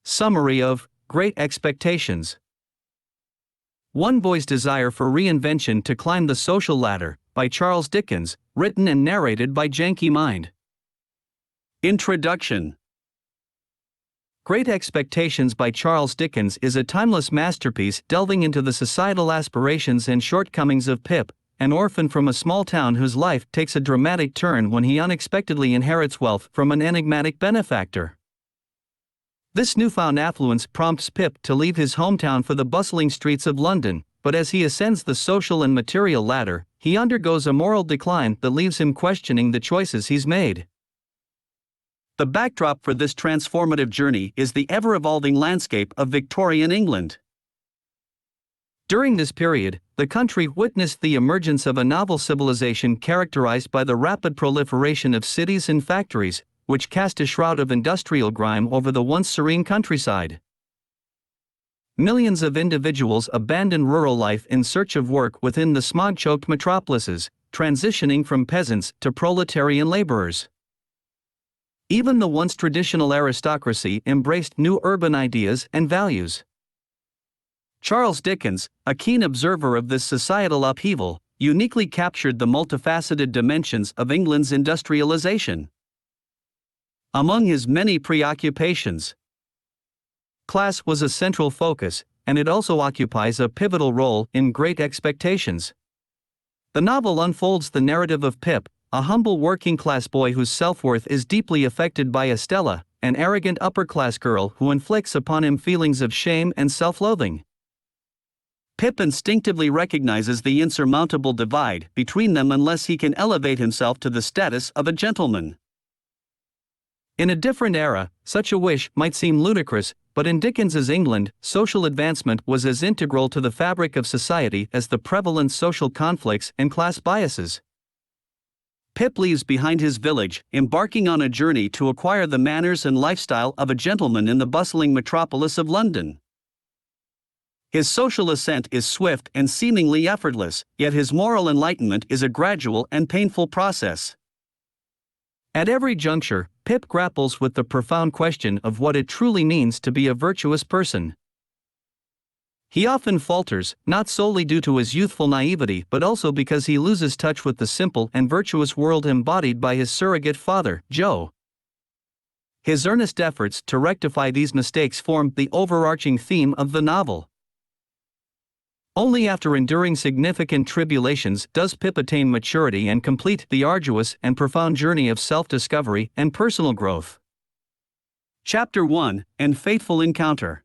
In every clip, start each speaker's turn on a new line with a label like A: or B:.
A: Summary of Great Expectations. One Boy's Desire for Reinvention to Climb the Social Ladder, by Charles Dickens, written and narrated by Janky Mind. Introduction. Great Expectations by Charles Dickens is a timeless masterpiece delving into the societal aspirations and shortcomings of Pip, an orphan from a small town whose life takes a dramatic turn when he unexpectedly inherits wealth from an enigmatic benefactor. This newfound affluence prompts Pip to leave his hometown for the bustling streets of London, but as he ascends the social and material ladder, he undergoes a moral decline that leaves him questioning the choices he's made. The backdrop for this transformative journey is the ever-evolving landscape of Victorian England. During this period, the country witnessed the emergence of a novel civilization characterized by the rapid proliferation of cities and factories, which cast a shroud of industrial grime over the once serene countryside. Millions of individuals abandoned rural life in search of work within the smog-choked metropolises, transitioning from peasants to proletarian laborers. Even the once traditional aristocracy embraced new urban ideas and values. Charles Dickens, a keen observer of this societal upheaval, uniquely captured the multifaceted dimensions of England's industrialization. Among his many preoccupations, class was a central focus, and it also occupies a pivotal role in Great Expectations. The novel unfolds the narrative of Pip, a humble working-class boy whose self-worth is deeply affected by Estella, an arrogant upper-class girl who inflicts upon him feelings of shame and self-loathing. Pip instinctively recognizes the insurmountable divide between them unless he can elevate himself to the status of a gentleman. In a different era, such a wish might seem ludicrous, but in Dickens's England, social advancement was as integral to the fabric of society as the prevalent social conflicts and class biases. Pip leaves behind his village, embarking on a journey to acquire the manners and lifestyle of a gentleman in the bustling metropolis of London. His social ascent is swift and seemingly effortless, yet his moral enlightenment is a gradual and painful process. At every juncture, Pip grapples with the profound question of what it truly means to be a virtuous person. He often falters, not solely due to his youthful naivety but also because he loses touch with the simple and virtuous world embodied by his surrogate father, Joe. His earnest efforts to rectify these mistakes form the overarching theme of the novel. Only after enduring significant tribulations does Pip attain maturity and complete the arduous and profound journey of self-discovery and personal growth. Chapter 1, An Fateful Encounter.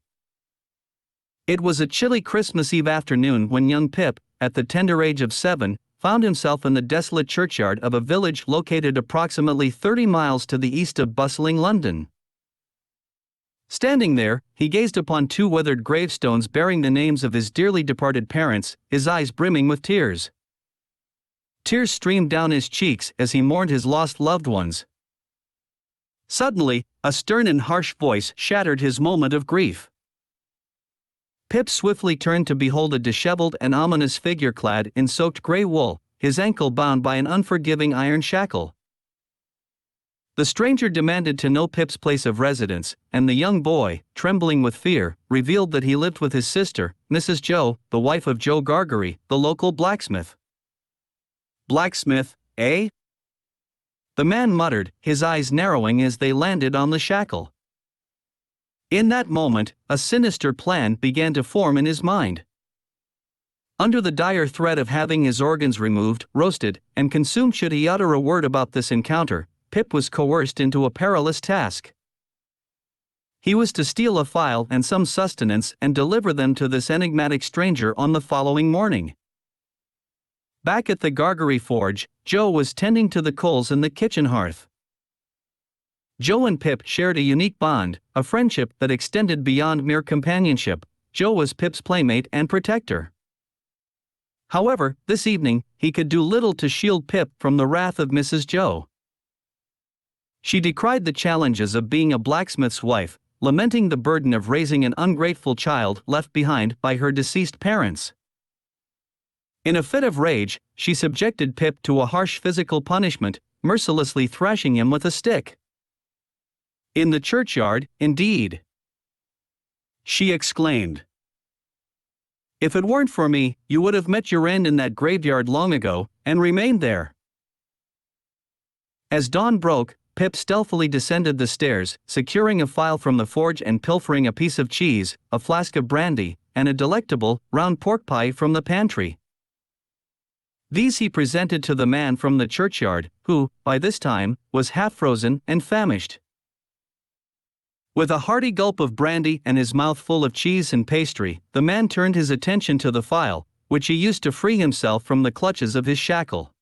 A: It was a chilly Christmas Eve afternoon when young Pip, at the tender age of 7, found himself in the desolate churchyard of a village located approximately 30 miles to the east of bustling London. Standing there, he gazed upon 2 weathered gravestones bearing the names of his dearly departed parents, his eyes brimming with tears. Tears streamed down his cheeks as he mourned his lost loved ones. Suddenly, a stern and harsh voice shattered his moment of grief. Pip swiftly turned to behold a disheveled and ominous figure clad in soaked gray wool, his ankle bound by an unforgiving iron shackle. The stranger demanded to know Pip's place of residence, and the young boy, trembling with fear, revealed that he lived with his sister, Mrs. Joe, the wife of Joe Gargery, the local blacksmith. Blacksmith, eh? The man muttered, his eyes narrowing as they landed on the shackle. In that moment, a sinister plan began to form in his mind. Under the dire threat of having his organs removed, roasted, and consumed should he utter a word about this encounter, Pip was coerced into a perilous task. He was to steal a file and some sustenance and deliver them to this enigmatic stranger on the following morning. Back at the Gargery forge, Joe was tending to the coals in the kitchen hearth. Joe and Pip shared a unique bond, a friendship that extended beyond mere companionship. Joe was Pip's playmate and protector. However, this evening, he could do little to shield Pip from the wrath of Mrs. Joe. She decried the challenges of being a blacksmith's wife, lamenting the burden of raising an ungrateful child left behind by her deceased parents. In a fit of rage, she subjected Pip to a harsh physical punishment, mercilessly thrashing him with a stick. In the churchyard, indeed. she exclaimed. "If it weren't for me, you would have met your end in that graveyard long ago, and remained there." As dawn broke, Pip stealthily descended the stairs, securing a file from the forge and pilfering a piece of cheese, a flask of brandy, and a delectable, round pork pie from the pantry. These he presented to the man from the churchyard, who, by this time, was half-frozen and famished. With a hearty gulp of brandy and his mouth full of cheese and pastry, the man turned his attention to the file, which he used to free himself from the clutches of his shackle.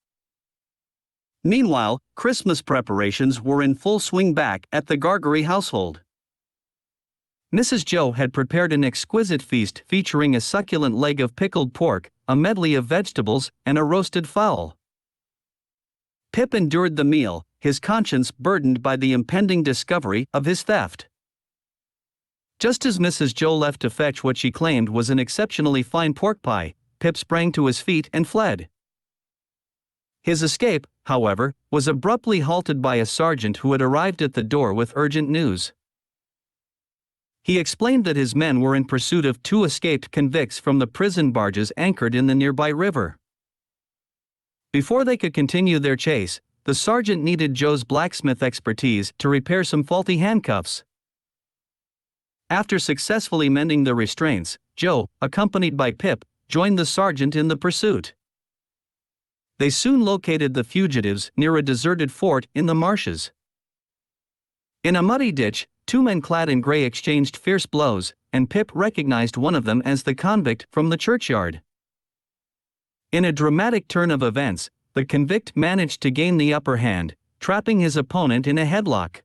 A: Meanwhile, Christmas preparations were in full swing back at the Gargery household. Mrs. Joe had prepared an exquisite feast featuring a succulent leg of pickled pork, a medley of vegetables, and a roasted fowl. Pip endured the meal, his conscience burdened by the impending discovery of his theft. Just as Mrs. Joe left to fetch what she claimed was an exceptionally fine pork pie, Pip sprang to his feet and fled. His escape, however, was abruptly halted by a sergeant who had arrived at the door with urgent news. He explained that his men were in pursuit of 2 escaped convicts from the prison barges anchored in the nearby river. Before they could continue their chase, the sergeant needed Joe's blacksmith expertise to repair some faulty handcuffs. After successfully mending the restraints, Joe, accompanied by Pip, joined the sergeant in the pursuit. They soon located the fugitives near a deserted fort in the marshes. In a muddy ditch, 2 men clad in gray exchanged fierce blows, and Pip recognized one of them as the convict from the churchyard. In a dramatic turn of events, the convict managed to gain the upper hand, trapping his opponent in a headlock.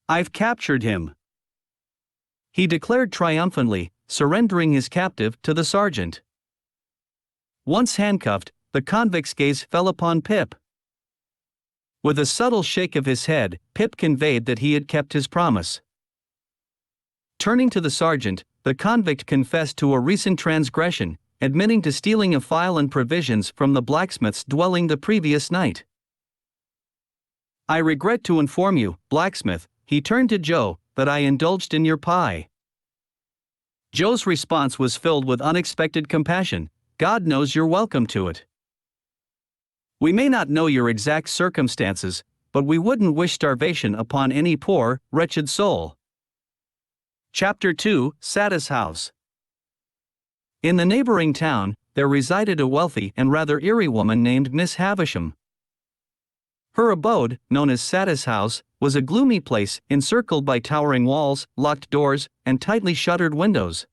A: "I've captured him," he declared triumphantly, surrendering his captive to the sergeant. Once handcuffed, the convict's gaze fell upon Pip. With a subtle shake of his head, Pip conveyed that he had kept his promise. Turning to the sergeant, the convict confessed to a recent transgression, admitting to stealing a file and provisions from the blacksmith's dwelling the previous night. "I regret to inform you, blacksmith," he turned to Joe, "that I indulged in your pie." Joe's response was filled with unexpected compassion. "God knows you're welcome to it. We may not know your exact circumstances, but we wouldn't wish starvation upon any poor, wretched soul." Chapter 2: Satis House. In the neighboring town, there resided a wealthy and rather eerie woman named Miss Havisham. Her abode, known as Satis House, was a gloomy place encircled by towering walls, locked doors, and tightly shuttered windows.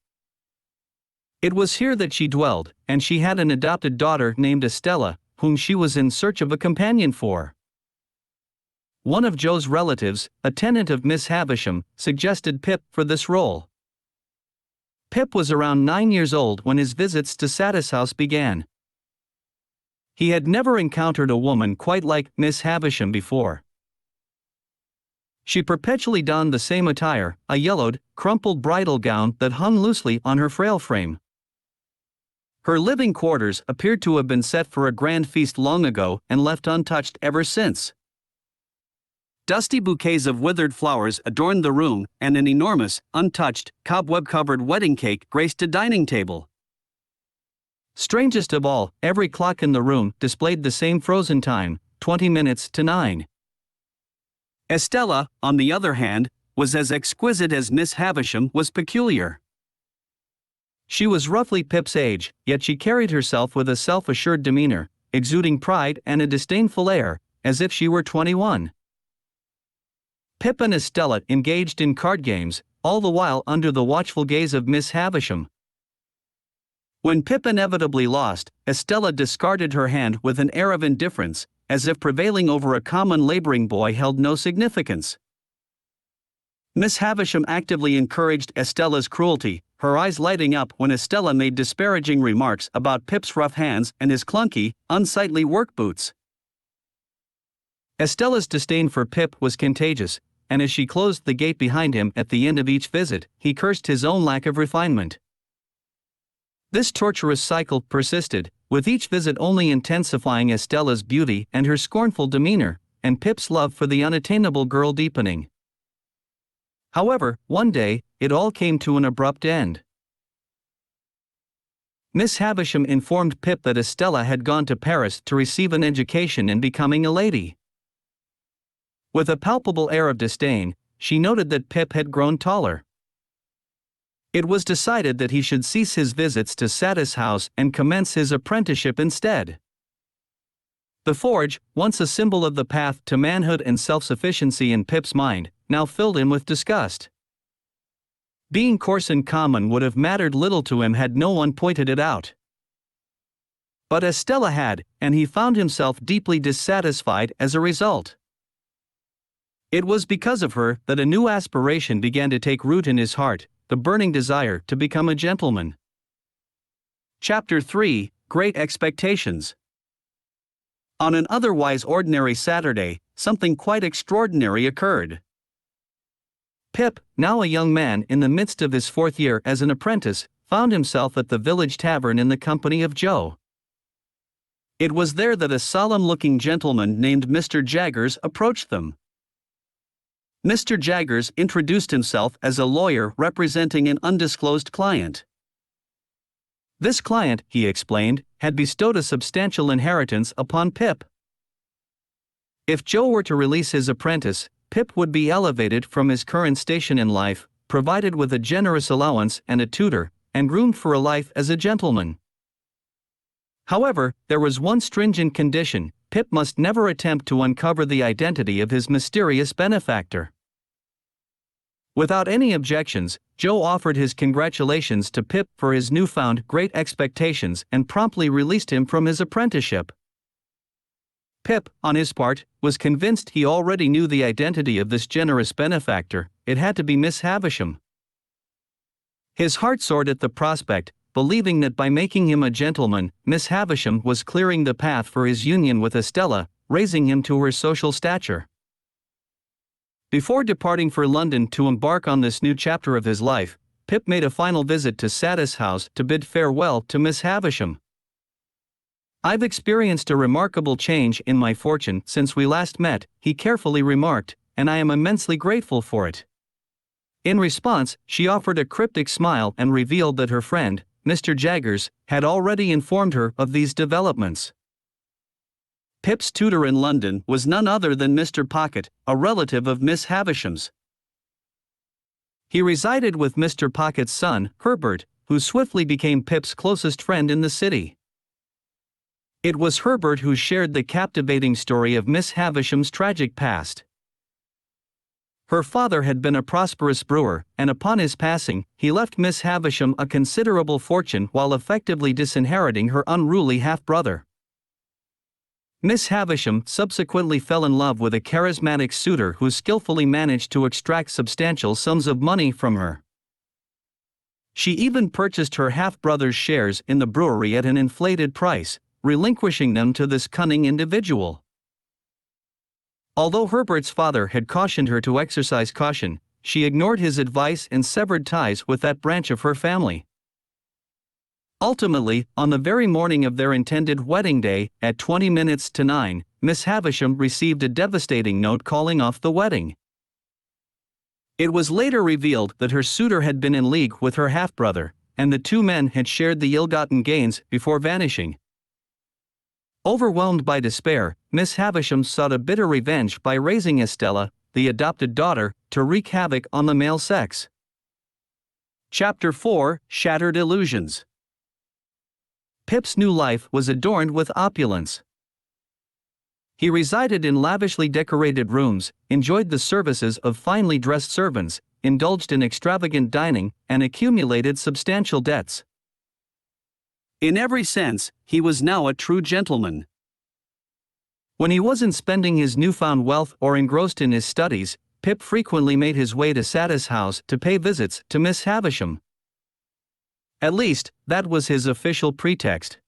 A: It was here that she dwelled, and she had an adopted daughter named Estella, whom she was in search of a companion for. One of Joe's relatives, a tenant of Miss Havisham, suggested Pip for this role. Pip was around 9 years old when his visits to Satis House began. He had never encountered a woman quite like Miss Havisham before. She perpetually donned the same attire, a yellowed, crumpled bridal gown that hung loosely on her frail frame. Her living quarters appeared to have been set for a grand feast long ago and left untouched ever since. Dusty bouquets of withered flowers adorned the room, and an enormous, untouched, cobweb-covered wedding cake graced a dining table. Strangest of all, every clock in the room displayed the same frozen time, 20 minutes to 9. Estella, on the other hand, was as exquisite as Miss Havisham was peculiar. She was roughly Pip's age, yet she carried herself with a self-assured demeanor, exuding pride and a disdainful air, as if she were 21. Pip and Estella engaged in card games, all the while under the watchful gaze of Miss Havisham. When Pip inevitably lost, Estella discarded her hand with an air of indifference, as if prevailing over a common laboring boy held no significance. Miss Havisham actively encouraged Estella's cruelty, her eyes lighting up when Estella made disparaging remarks about Pip's rough hands and his clunky, unsightly work boots. Estella's disdain for Pip was contagious, and as she closed the gate behind him at the end of each visit, he cursed his own lack of refinement. This torturous cycle persisted, with each visit only intensifying Estella's beauty and her scornful demeanor, and Pip's love for the unattainable girl deepening. However, one day, it all came to an abrupt end. Miss Havisham informed Pip that Estella had gone to Paris to receive an education in becoming a lady. With a palpable air of disdain, she noted that Pip had grown taller. It was decided that he should cease his visits to Satis house and commence his apprenticeship instead. The forge, once a symbol of the path to manhood and self-sufficiency in Pip's mind, now filled him with disgust. Being coarse and common would have mattered little to him had no one pointed it out. But Estella had, and he found himself deeply dissatisfied as a result. It was because of her that a new aspiration began to take root in his heart, the burning desire to become a gentleman. Chapter 3: Great Expectations. On an otherwise ordinary Saturday, something quite extraordinary occurred. Pip, now a young man in the midst of his 4th year as an apprentice, found himself at the village tavern in the company of Joe. It was there that a solemn-looking gentleman named Mr. Jaggers approached them. Mr. Jaggers introduced himself as a lawyer representing an undisclosed client. This client, he explained, had bestowed a substantial inheritance upon Pip. If Joe were to release his apprentice, Pip would be elevated from his current station in life, provided with a generous allowance and a tutor, and groomed for a life as a gentleman. However, there was one stringent condition: Pip must never attempt to uncover the identity of his mysterious benefactor. Without any objections, Joe offered his congratulations to Pip for his newfound great expectations and promptly released him from his apprenticeship. Pip, on his part, was convinced he already knew the identity of this generous benefactor. It had to be Miss Havisham. His heart soared at the prospect, believing that by making him a gentleman, Miss Havisham was clearing the path for his union with Estella, raising him to her social stature. Before departing for London to embark on this new chapter of his life, Pip made a final visit to Satis house to bid farewell to Miss Havisham. "I've experienced a remarkable change in my fortune since we last met," he carefully remarked, "and I am immensely grateful for it." In response, she offered a cryptic smile and revealed that her friend, Mr. Jaggers, had already informed her of these developments. Pip's tutor in London was none other than Mr. Pocket, a relative of Miss Havisham's. He resided with Mr. Pocket's son, Herbert, who swiftly became Pip's closest friend in the city. It was Herbert who shared the captivating story of Miss Havisham's tragic past. Her father had been a prosperous brewer, and upon his passing, he left Miss Havisham a considerable fortune while effectively disinheriting her unruly half-brother. Miss Havisham subsequently fell in love with a charismatic suitor who skillfully managed to extract substantial sums of money from her. She even purchased her half-brother's shares in the brewery at an inflated price, relinquishing them to this cunning individual. Although Herbert's father had cautioned her to exercise caution, she ignored his advice and severed ties with that branch of her family. Ultimately, on the very morning of their intended wedding day, at 20 minutes to 9, Miss Havisham received a devastating note calling off the wedding. It was later revealed that her suitor had been in league with her half-brother, and the two men had shared the ill-gotten gains before vanishing. Overwhelmed by despair, Miss Havisham sought a bitter revenge by raising Estella, the adopted daughter, to wreak havoc on the male sex. Chapter 4: Shattered Illusions. Pip's new life was adorned with opulence. He resided in lavishly decorated rooms, enjoyed the services of finely dressed servants, indulged in extravagant dining, and accumulated substantial debts. In every sense, he was now a true gentleman. When he wasn't spending his newfound wealth or engrossed in his studies, Pip frequently made his way to Satis house to pay visits to Miss Havisham. At least, that was his official pretext.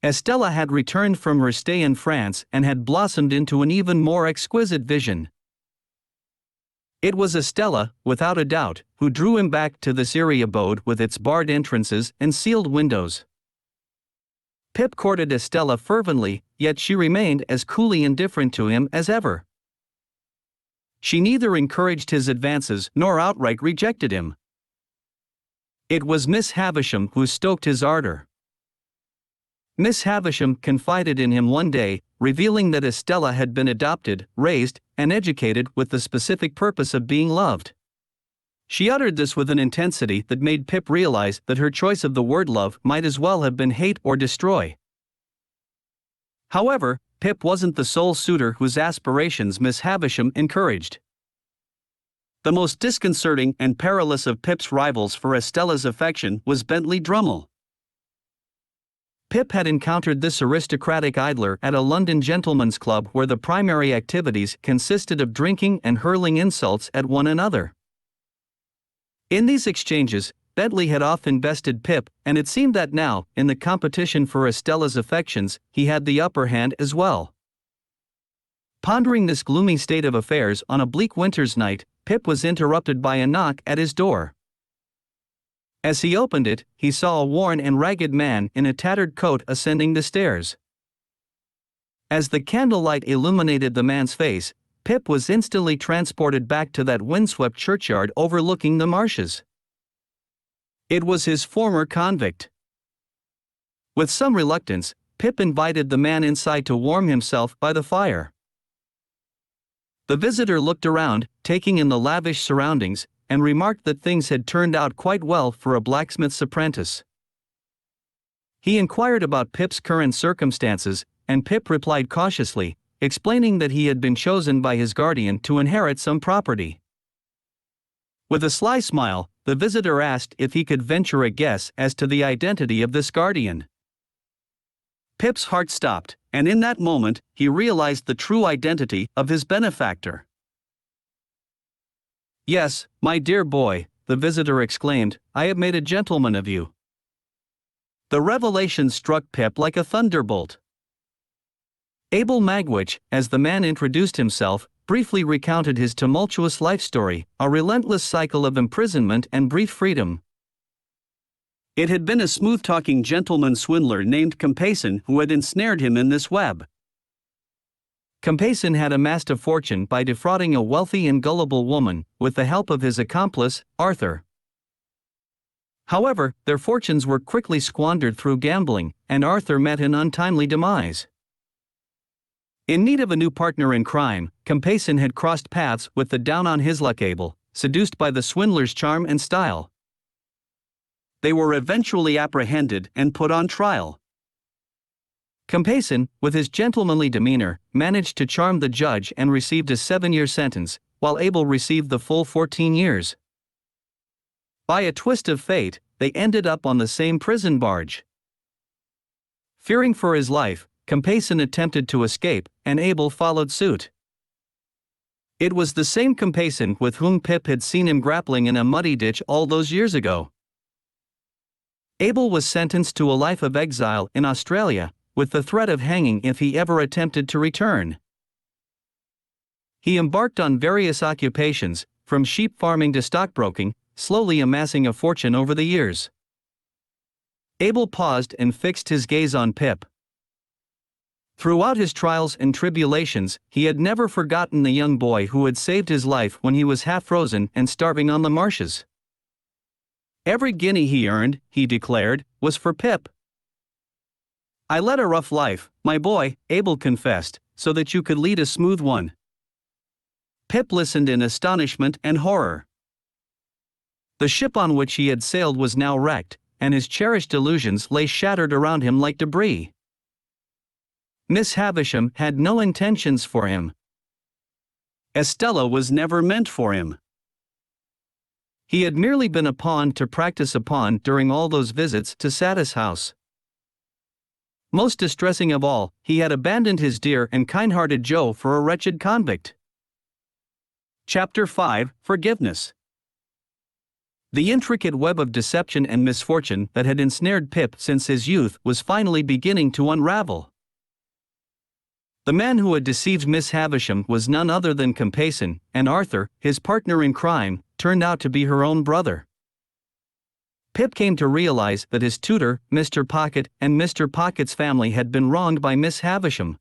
A: Estella had returned from her stay in France and had blossomed into an even more exquisite vision. It was Estella, without a doubt, who drew him back to this eerie abode with its barred entrances and sealed windows. Pip courted Estella fervently, yet she remained as coolly indifferent to him as ever. She neither encouraged his advances nor outright rejected him. It was Miss Havisham who stoked his ardor. Miss Havisham confided in him one day, revealing that Estella had been adopted, raised, and educated with the specific purpose of being loved. She uttered this with an intensity that made Pip realize that her choice of the word love might as well have been hate or destroy. However, Pip wasn't the sole suitor whose aspirations Miss Havisham encouraged. The most disconcerting and perilous of Pip's rivals for Estella's affection was Bentley Drummle. Pip had encountered this aristocratic idler at a London gentlemen's club where the primary activities consisted of drinking and hurling insults at one another. In these exchanges, Bentley had often bested Pip, and it seemed that now, in the competition for Estella's affections, he had the upper hand as well. Pondering this gloomy state of affairs on a bleak winter's night, Pip was interrupted by a knock at his door. As he opened it, he saw a worn and ragged man in a tattered coat ascending the stairs. As the candlelight illuminated the man's face, Pip was instantly transported back to that windswept churchyard overlooking the marshes. It was his former convict. With some reluctance, Pip invited the man inside to warm himself by the fire. The visitor looked around, taking in the lavish surroundings, and remarked that things had turned out quite well for a blacksmith's apprentice. He inquired about Pip's current circumstances, and Pip replied cautiously, explaining that he had been chosen by his guardian to inherit some property. With a sly smile, the visitor asked if he could venture a guess as to the identity of this guardian. Pip's heart stopped, and in that moment, he realized the true identity of his benefactor. "Yes, my dear boy," the visitor exclaimed, "I have made a gentleman of you." The revelation struck Pip like a thunderbolt. Abel Magwitch, as the man introduced himself, briefly recounted his tumultuous life story, a relentless cycle of imprisonment and brief freedom. It had been a smooth-talking gentleman swindler named Compeyson who had ensnared him in this web. Compeyson had amassed a fortune by defrauding a wealthy and gullible woman, with the help of his accomplice, Arthur. However, their fortunes were quickly squandered through gambling, and Arthur met an untimely demise. In need of a new partner in crime, Compeyson had crossed paths with the down-on-his-luck Abel, seduced by the swindler's charm and style. They were eventually apprehended and put on trial. Compeyson, with his gentlemanly demeanor, managed to charm the judge and received a 7-year sentence, while Abel received the full 14 years. By a twist of fate, they ended up on the same prison barge. Fearing for his life, Compeyson attempted to escape, and Abel followed suit. It was the same Compeyson with whom Pip had seen him grappling in a muddy ditch all those years ago. Abel was sentenced to a life of exile in Australia, with the threat of hanging if he ever attempted to return. He embarked on various occupations, from sheep farming to stockbroking, slowly amassing a fortune over the years. Abel paused and fixed his gaze on Pip. Throughout his trials and tribulations, he had never forgotten the young boy who had saved his life when he was half frozen and starving on the marshes. Every guinea he earned, he declared, was for Pip. "I led a rough life, my boy," Abel confessed, "so that you could lead a smooth one." Pip listened in astonishment and horror. The ship on which he had sailed was now wrecked, and his cherished illusions lay shattered around him like debris. Miss Havisham had no intentions for him. Estella was never meant for him. He had merely been a pawn to practice upon during all those visits to Satis house. Most distressing of all, he had abandoned his dear and kind-hearted Joe for a wretched convict. Chapter 5: Forgiveness. The intricate web of deception and misfortune that had ensnared Pip since his youth was finally beginning to unravel. The man who had deceived Miss Havisham was none other than Compeyson, and Arthur, his partner in crime, turned out to be her own brother. Pip came to realize that his tutor, Mr. Pocket, and Mr. Pocket's family had been wronged by Miss Havisham.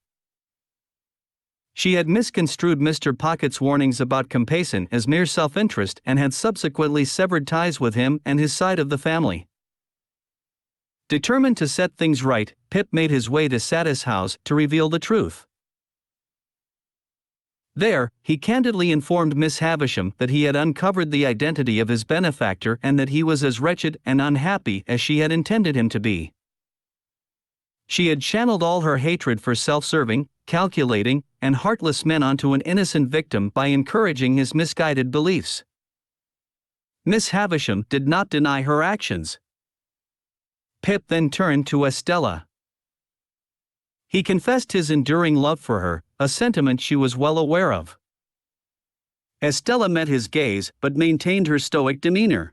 A: She had misconstrued Mr. Pocket's warnings about Compeyson as mere self-interest and had subsequently severed ties with him and his side of the family. Determined to set things right, Pip made his way to Satis' house to reveal the truth. There, he candidly informed Miss Havisham that he had uncovered the identity of his benefactor and that he was as wretched and unhappy as she had intended him to be. She had channeled all her hatred for self-serving, calculating, and heartless men onto an innocent victim by encouraging his misguided beliefs. Miss Havisham did not deny her actions. Pip then turned to Estella. He confessed his enduring love for her, a sentiment she was well aware of. Estella met his gaze but maintained her stoic demeanor.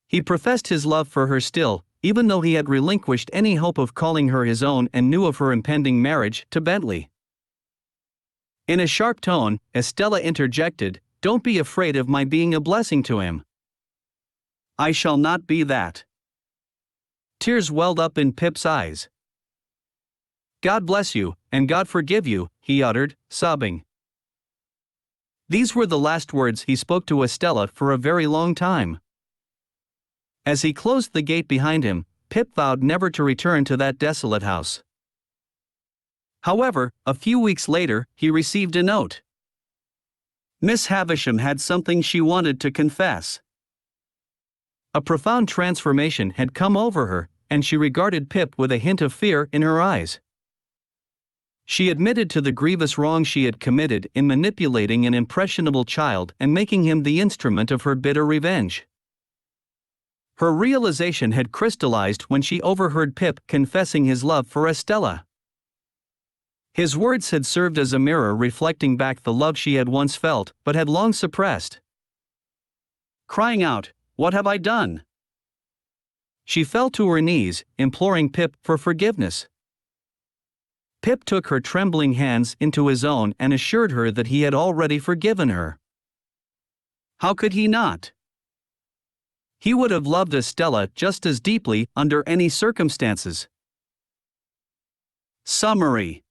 A: He professed his love for her still, even though he had relinquished any hope of calling her his own and knew of her impending marriage to Bentley. In a sharp tone, Estella interjected, "Don't be afraid of my being a blessing to him. I shall not be that." Tears welled up in Pip's eyes. "God bless you, and God forgive you," he uttered, sobbing. These were the last words he spoke to Estella for a very long time. As he closed the gate behind him, Pip vowed never to return to that desolate house. However, a few weeks later, he received a note. Miss Havisham had something she wanted to confess. A profound transformation had come over her, and she regarded Pip with a hint of fear in her eyes. She admitted to the grievous wrong she had committed in manipulating an impressionable child and making him the instrument of her bitter revenge. Her realization had crystallized when she overheard Pip confessing his love for Estella. His words had served as a mirror reflecting back the love she had once felt but had long suppressed. Crying out, "What have I done?" she fell to her knees, imploring Pip for forgiveness. Pip took her trembling hands into his own and assured her that he had already forgiven her. How could he not? He would have loved Estella just as deeply under any circumstances. Summary: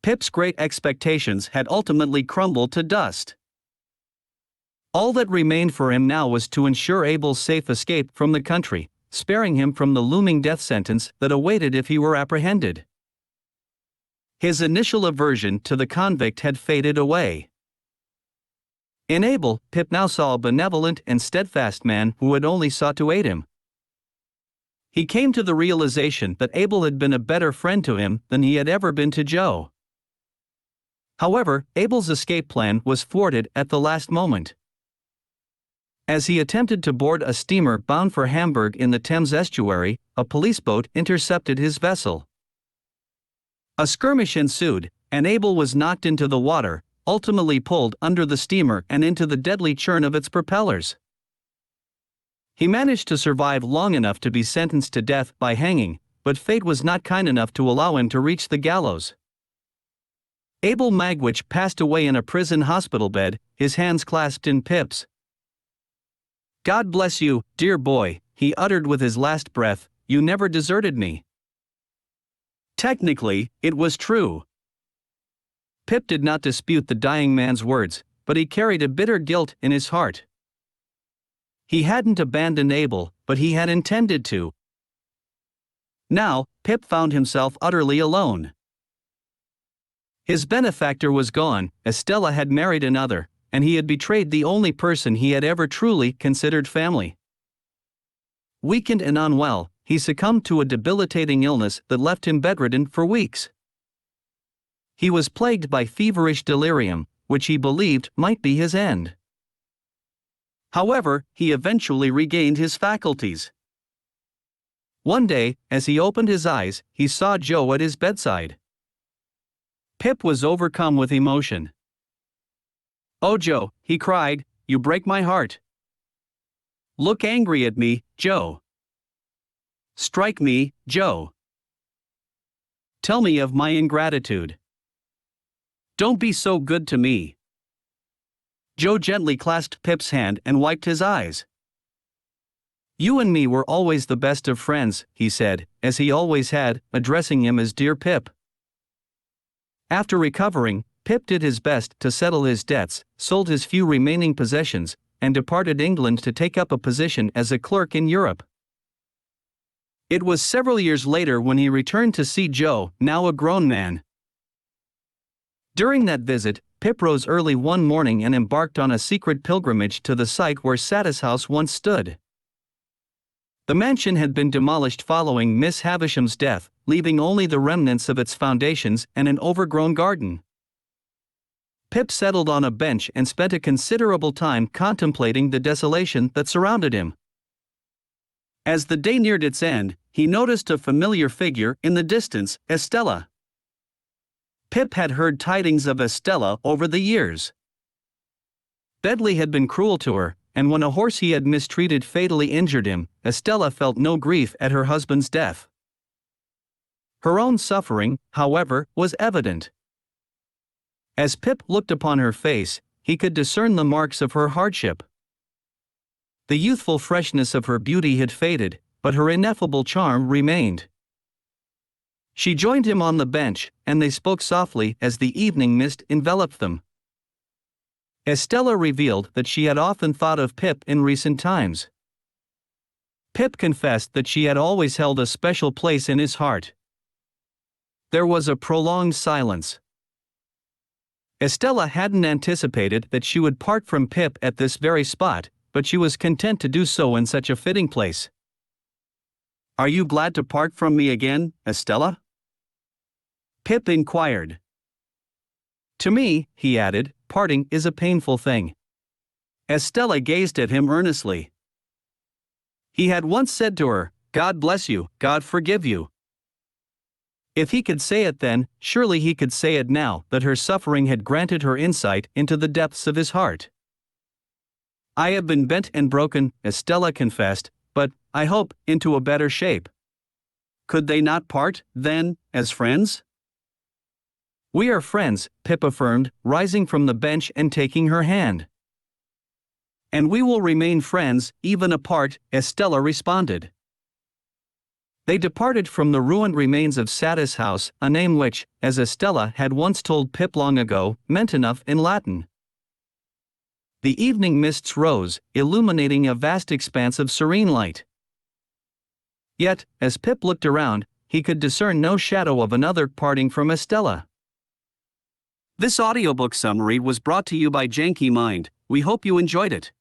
A: Pip's great expectations had ultimately crumbled to dust. All that remained for him now was to ensure Abel's safe escape from the country, sparing him from the looming death sentence that awaited if he were apprehended. His initial aversion to the convict had faded away. In Abel, Pip now saw a benevolent and steadfast man who had only sought to aid him. He came to the realization that Abel had been a better friend to him than he had ever been to Joe. However, Abel's escape plan was thwarted at the last moment. As he attempted to board a steamer bound for Hamburg in the Thames estuary, a police boat intercepted his vessel. A skirmish ensued, and Abel was knocked into the water, ultimately pulled under the steamer and into the deadly churn of its propellers. He managed to survive long enough to be sentenced to death by hanging, but fate was not kind enough to allow him to reach the gallows. Abel Magwitch passed away in a prison hospital bed, his hands clasped in Pip's. "God bless you, dear boy," he uttered with his last breath, "you never deserted me." Technically, it was true. Pip did not dispute the dying man's words, but he carried a bitter guilt in his heart. He hadn't abandoned Abel, but he had intended to. Now, Pip found himself utterly alone. His benefactor was gone, Estella had married another, and he had betrayed the only person he had ever truly considered family. Weakened and unwell, he succumbed to a debilitating illness that left him bedridden for weeks. He was plagued by feverish delirium, which he believed might be his end. However, he eventually regained his faculties. One day, as he opened his eyes, he saw Joe at his bedside. Pip was overcome with emotion. "Oh, Joe," he cried, "you break my heart. Look angry at me, Joe. Strike me, Joe. Tell me of my ingratitude. Don't be so good to me." Joe gently clasped Pip's hand and wiped his eyes. "You and me were always the best of friends," he said, as he always had, addressing him as dear Pip. After recovering, Pip did his best to settle his debts, sold his few remaining possessions, and departed England to take up a position as a clerk in Europe. It was several years later when he returned to see Joe, now a grown man. During that visit, Pip rose early one morning and embarked on a secret pilgrimage to the site where Satis house once stood. The mansion had been demolished following Miss Havisham's death, leaving only the remnants of its foundations and an overgrown garden. Pip settled on a bench and spent a considerable time contemplating the desolation that surrounded him. As the day neared its end, he noticed a familiar figure in the distance, Estella. Pip had heard tidings of Estella over the years. Bentley had been cruel to her, and when a horse he had mistreated fatally injured him, Estella felt no grief at her husband's death. Her own suffering, however, was evident. As Pip looked upon her face, he could discern the marks of her hardship. The youthful freshness of her beauty had faded, but her ineffable charm remained. She joined him on the bench, and they spoke softly as the evening mist enveloped them. Estella revealed that she had often thought of Pip in recent times. Pip confessed that she had always held a special place in his heart. There was a prolonged silence. Estella hadn't anticipated that she would part from Pip at this very spot, but she was content to do so in such a fitting place. "Are you glad to part from me again, Estella?" Pip inquired. "To me," he added, "parting is a painful thing." Estella gazed at him earnestly. He had once said to her, "God bless you, God forgive you." If he could say it then, surely he could say it now that her suffering had granted her insight into the depths of his heart. "I have been bent and broken," Estella confessed, "but, I hope, into a better shape." Could they not part, then, as friends? "We are friends," Pip affirmed, rising from the bench and taking her hand. "And we will remain friends, even apart," Estella responded. They departed from the ruined remains of Satis house, a name which, as Estella had once told Pip long ago, meant enough in Latin. The evening mists rose, illuminating a vast expanse of serene light. Yet, as Pip looked around, he could discern no shadow of another parting from Estella. This audiobook summary was brought to you by Janky Mind. We hope you enjoyed it.